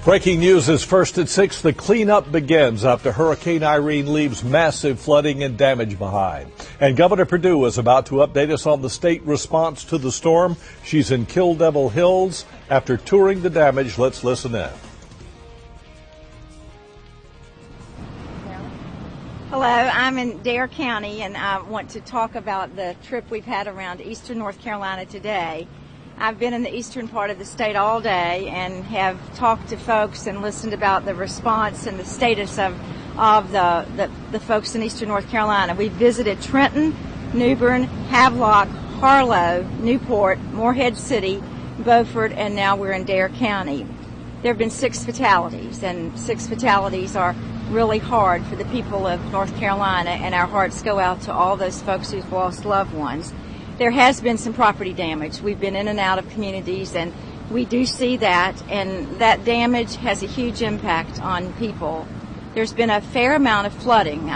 Breaking news is first at 6. The cleanup begins after Hurricane Irene leaves massive flooding and damage behind. And Governor Perdue is about to update us on the state response to the storm. She's in Kill Devil Hills. After touring the damage, let's listen in. Hello, I'm in Dare County, and I want to talk about the trip we've had around eastern North Carolina today. I've been in the eastern part of the state all day and have talked to folks and listened about the response and the status of the folks in eastern North Carolina. We visited Trenton, New Bern, Havelock, Harlow, Newport, Morehead City, Beaufort, and now we're in Dare County. There have been 6 fatalities, and 6 fatalities are really hard for the people of North Carolina, and our hearts go out to all those folks who've lost loved ones. There has been some property damage. We've been in and out of communities, and we do see that, and that damage has a huge impact on people. There's been a fair amount of flooding.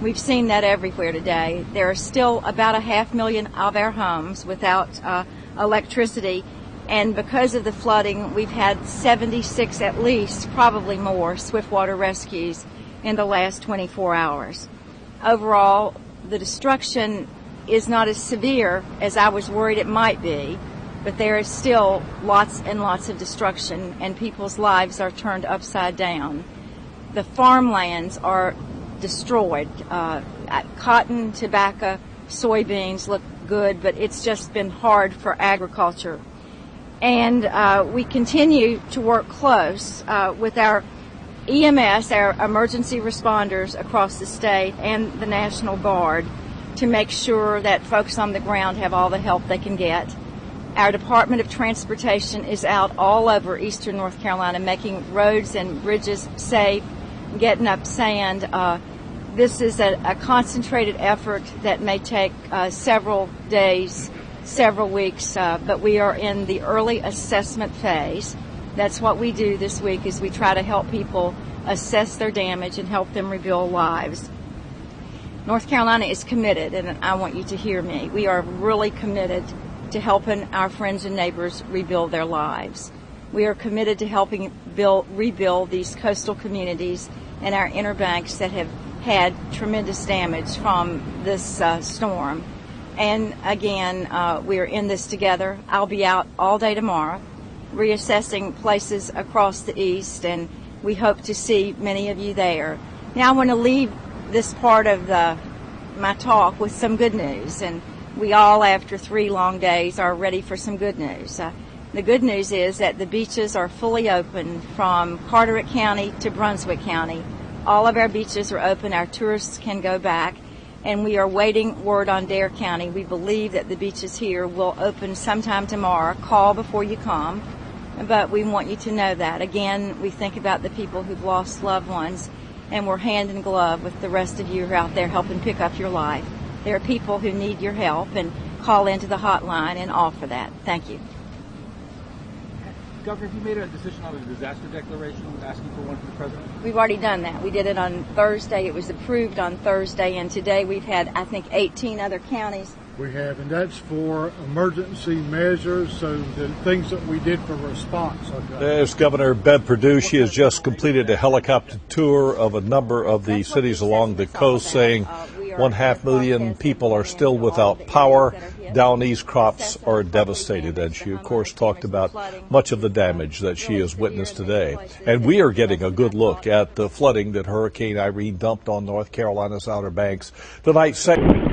We've seen that everywhere today. There are still about 500,000 of our homes without electricity, and because of the flooding, we've had 76 at least, probably more, swiftwater rescues in the last 24 hours. Overall, the destruction is not as severe as I was worried it might be, but there is still lots and lots of destruction, and people's lives are turned upside down. The farmlands are destroyed. Cotton, tobacco, soybeans look good, but it's just been hard for agriculture. And we continue to work close with our EMS, our emergency responders across the state, and the National Guard to make sure that folks on the ground have all the help they can get. Our Department of Transportation is out all over eastern North Carolina making roads and bridges safe, getting up sand. This is a concentrated effort that may take several days, several weeks, but we are in the early assessment phase. That's what we do this week, is we try to help people assess their damage and help them rebuild lives. North Carolina is committed, and I want you to hear me. We are really committed to helping our friends and neighbors rebuild their lives. We are committed to helping rebuild these coastal communities and our inner banks that have had tremendous damage from this storm. And again, we are in this together. I'll be out all day tomorrow reassessing places across the east, and we hope to see many of you there. Now I want to leave this part of my talk with some good news, and we all, after 3 long days, are ready for some good news. The good news is that the beaches are fully open from Carteret County to Brunswick County. All of our beaches are open. Our tourists can go back, and we are waiting word on Dare County. We believe that the beaches here will open sometime tomorrow. Call before you come, but we want you to know that. Again, we think about the people who've lost loved ones, and we're hand in glove with the rest of you who are out there helping pick up your life. There are people who need your help, and call into the hotline and offer that. Thank you. Governor, have you made a decision on a disaster declaration asking for one from the president? We've already done that. We did it on Thursday. It was approved on Thursday, and today we've had, I think, 18 other counties. We have, and that's for emergency measures, so the things that we did for response. There's Governor Bev Perdue. She has just completed a helicopter tour of a number of the cities along the coast, saying 500,000 people are still without power. Down east, crops are devastated, and she, of course, talked about much of the damage that she has witnessed today. And we are getting a good look at the flooding that Hurricane Irene dumped on North Carolina's Outer Banks. Tonight's segment.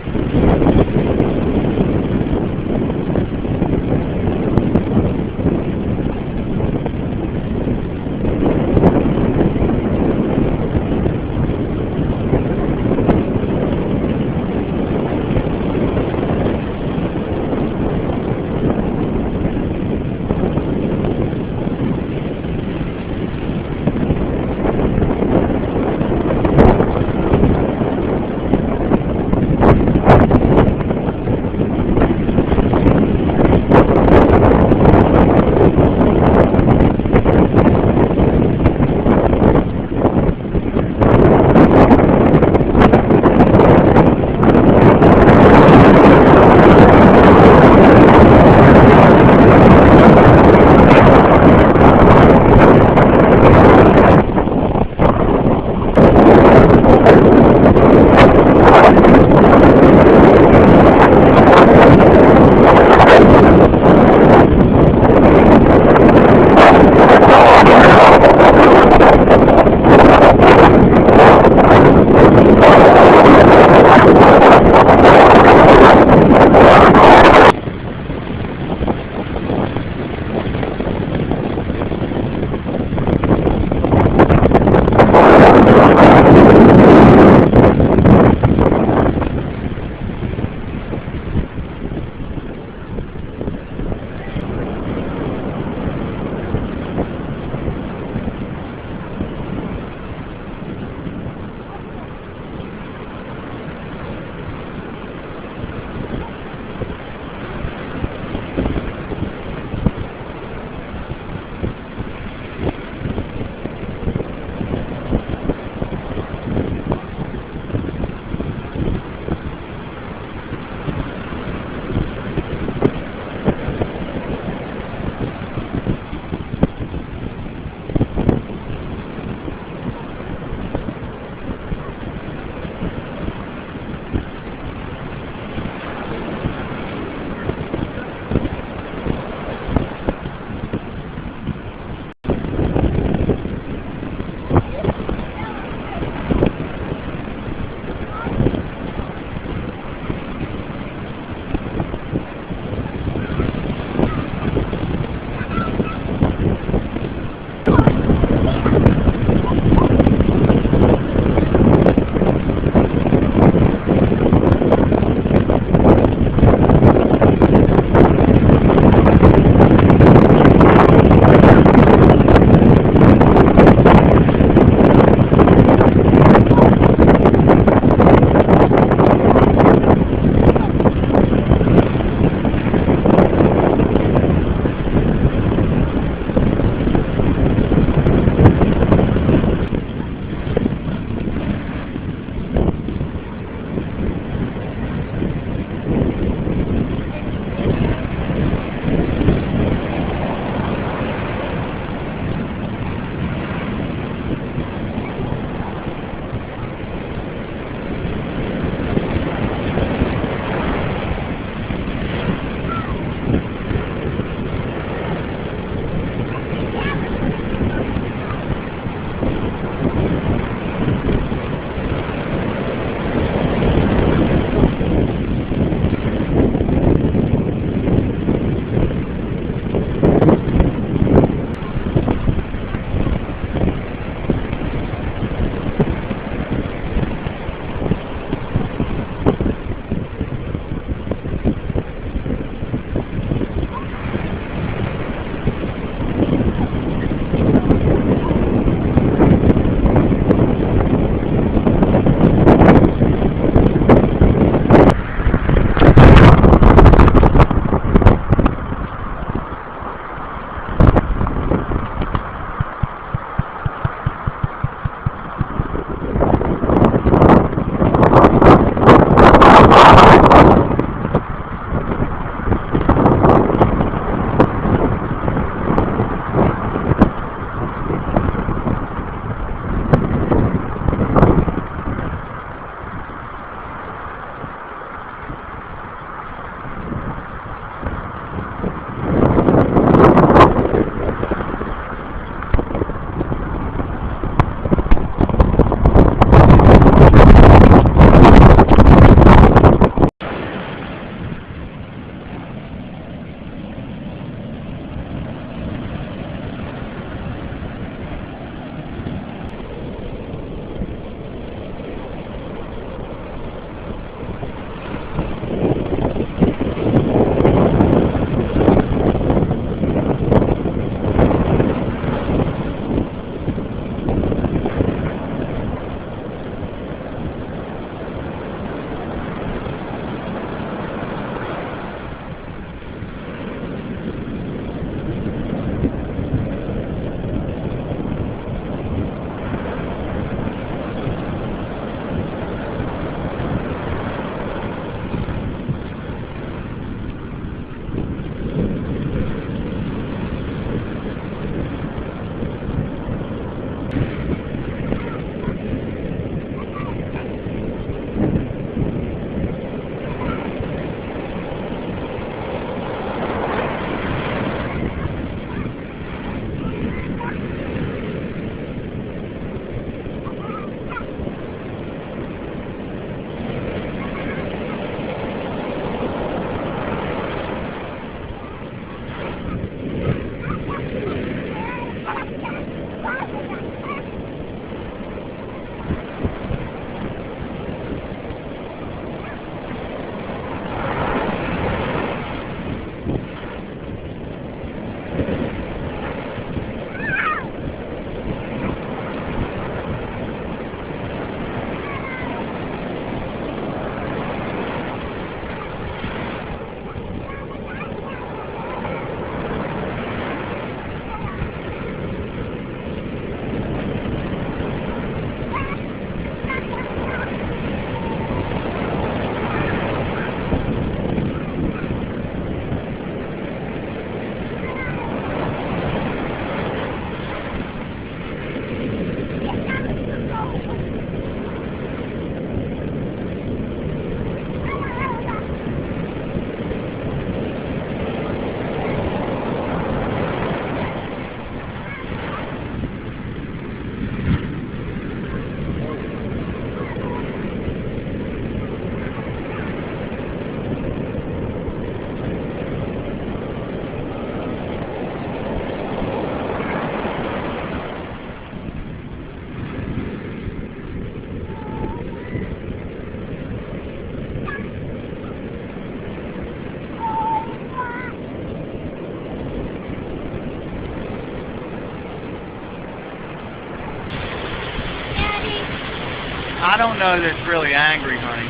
I don't know that it's really angry, honey.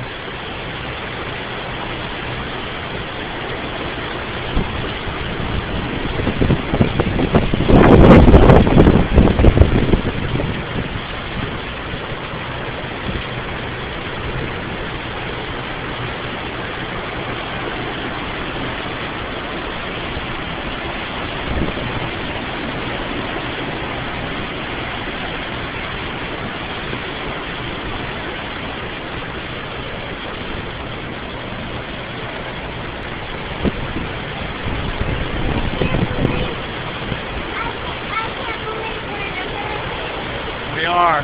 We are.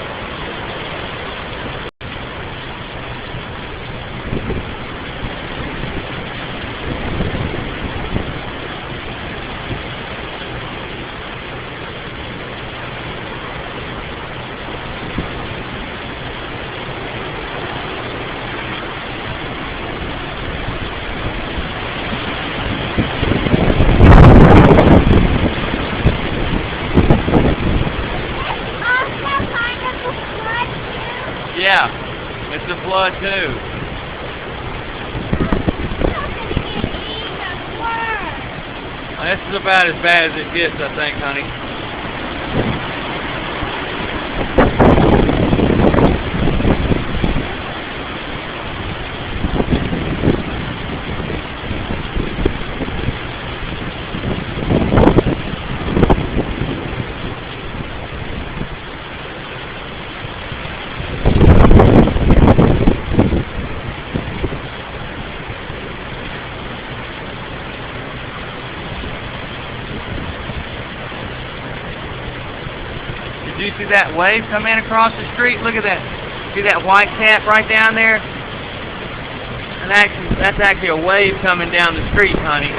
Yeah, it's a flood too. This is about as bad as it gets, I think, honey. Did you see that wave come in across the street? Look at that. See that white cap right down there? And that's actually a wave coming down the street, honey.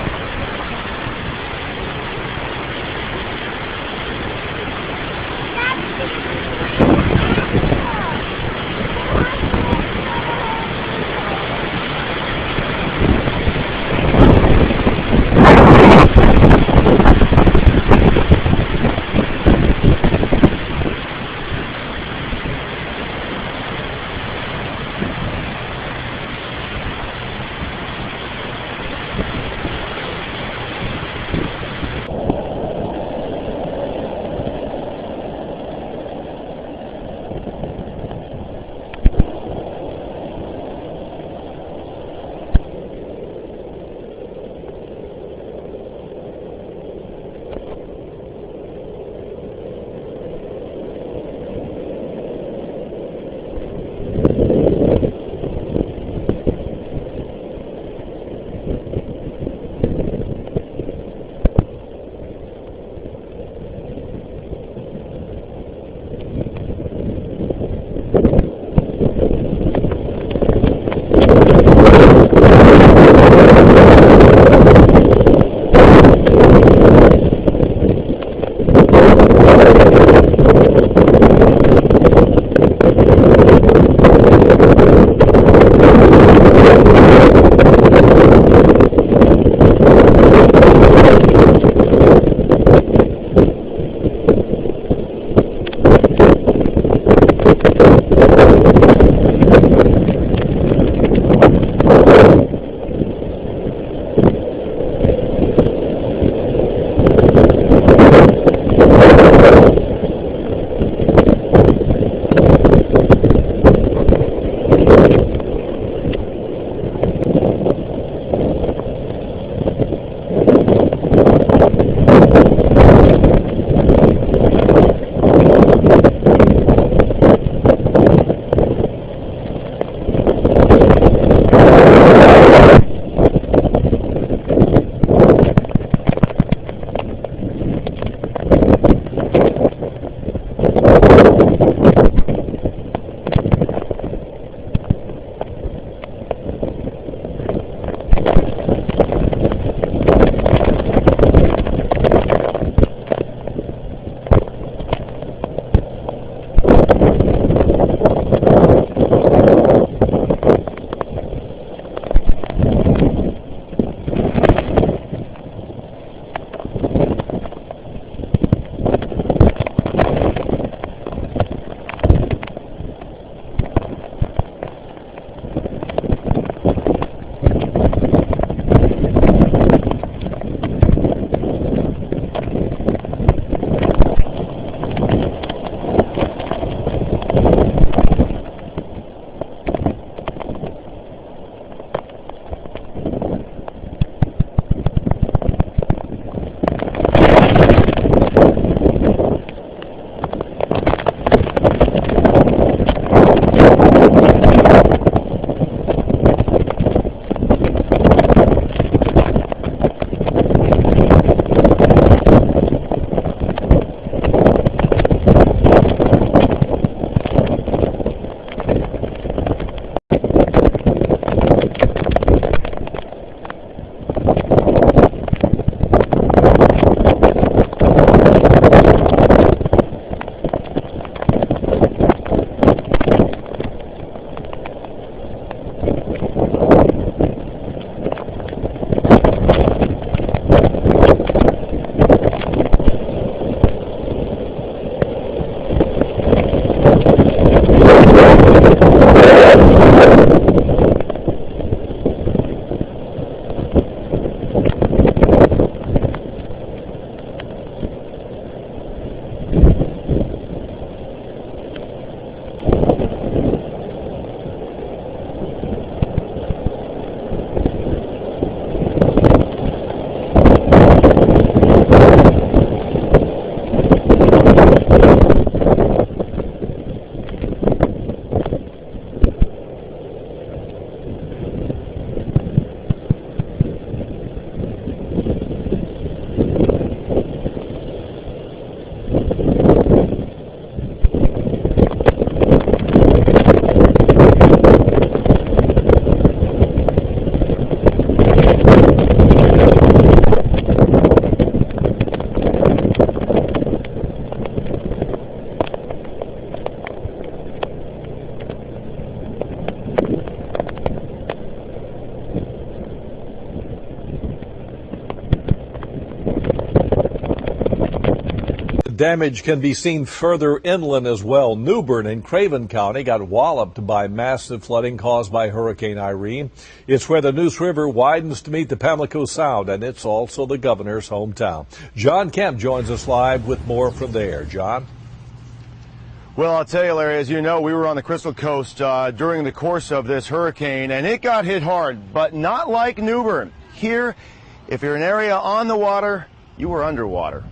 damage can be seen further inland as well. New Bern in Craven County got walloped by massive flooding caused by Hurricane Irene. It's where the Neuse River widens to meet the Pamlico Sound, and it's also the governor's hometown. John Kemp joins us live with more from there. John? Well, I'll tell you, Larry, as you know, we were on the Crystal Coast during the course of this hurricane, and it got hit hard, but not like New Bern. Here, if you're an area on the water, you were underwater.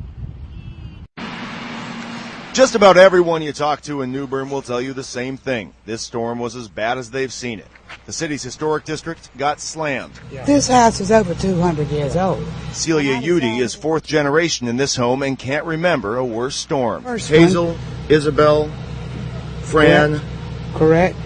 Just about everyone you talk to in New Bern will tell you the same thing. This storm was as bad as they've seen it. The city's historic district got slammed. This house is over 200 years old. Celia Udy is fourth generation in this home and can't remember a worse storm. Hazel, Isabel, Fran. Correct.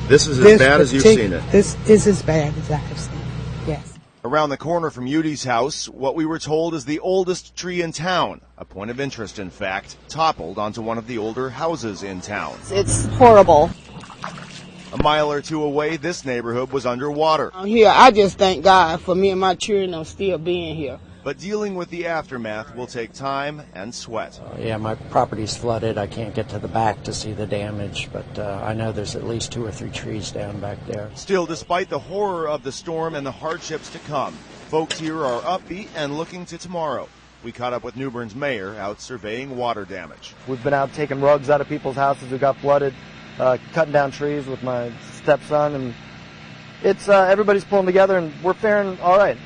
This is as bad as you've seen it. This is as bad as I have seen it, yes. Around the corner from Udy's house, what we were told is the oldest tree in town. A point of interest, in fact, toppled onto one of the older houses in town. It's horrible. A mile or two away, this neighborhood was underwater. Here, I just thank God for me and my children still being here. But dealing with the aftermath will take time and sweat. Yeah, my property's flooded. I can't get to the back to see the damage, but I know there's at least 2 or 3 trees down back there. Still, despite the horror of the storm and the hardships to come, folks here are upbeat and looking to tomorrow. We caught up with New Bern's mayor out surveying water damage. We've been out taking rugs out of people's houses who got flooded, cutting down trees with my stepson, and it's everybody's pulling together, and we're faring all right.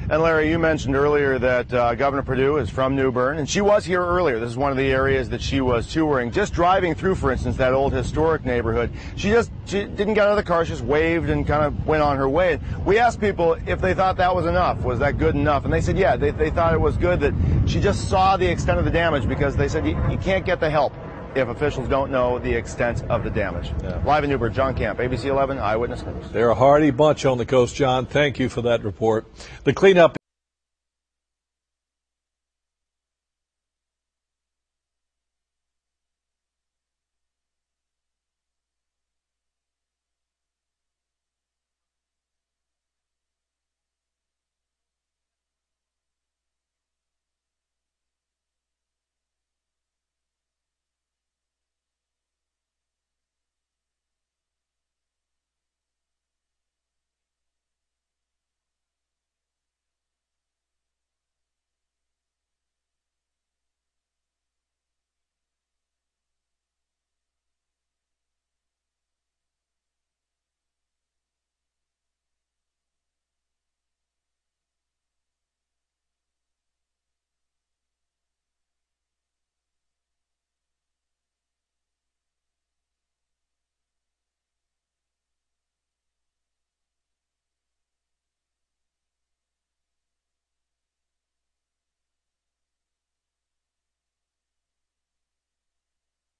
And Larry, you mentioned earlier that Governor Perdue is from New Bern, and she was here earlier. This is one of the areas that she was touring. Just driving through, for instance, that old historic neighborhood, she didn't get out of the car, she just waved and kind of went on her way. We asked people if they thought that was enough. Was that good enough? And they said, yeah, they thought it was good that she just saw the extent of the damage, because they said you can't get the help if officials don't know the extent of the damage. Yeah. Live in New Bern, John Camp, ABC 11 Eyewitness News. They're a hardy bunch on the coast, John. Thank you for that report. The cleanup